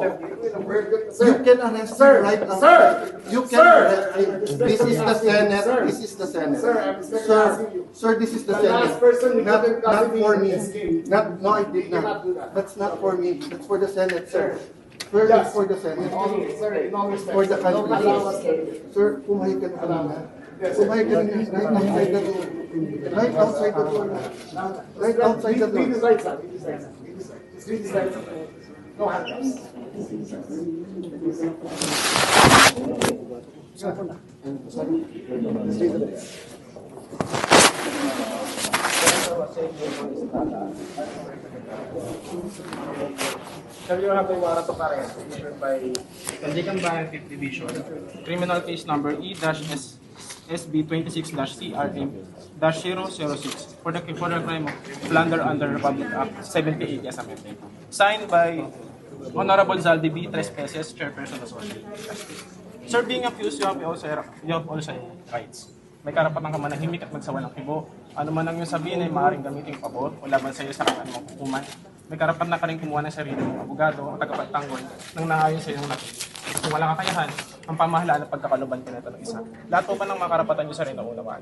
You can arrest me right now. Sir! You can Sir! arrest me. This is the Senate. This is the Senate. Sir, I'm respectfully asking you. Sir, this is the The Senate. last person who Not took for me. escaped. No, I did You cannot do not. that. That's not for me. That's for the Senate, sir. Sir, Yes. that's for the Senate. Sir, in all respect. For the Allow us country. to- Sir, pumayag ka na kanina. Yes, Pumayag ka na outside the door. Right outside the door. Right outside the Read his door. rights, sir. Read his rights. Just read his rights. No handcuffs. Sir, you have a warrant of arrest issued by Tandigan Bayan 5th Division, criminal case number E-SB 26-CRM-006 for the crime of plunder under Republic Act 78 as amended. Signed by Honorable Zaldi B. Trespeses, Chairperson of the Sir, being accused, you have also rights. May karapatan ka manahimik at magsawa ng kibo. Ano man ang iyong sabihin ay maaaring gamitin pabor o laban sa iyo sa kanilang hukuman. May karapatan ka rin kumuha ng sarili ng abogado o tagapagtanggol nang naayon sa iyong napili. Kung walang kakayahan, ang pamahalaan at pagkakaluban ka nito ng isa. Lahat po ba ng mga karapatan niyo sa rin na unawaan?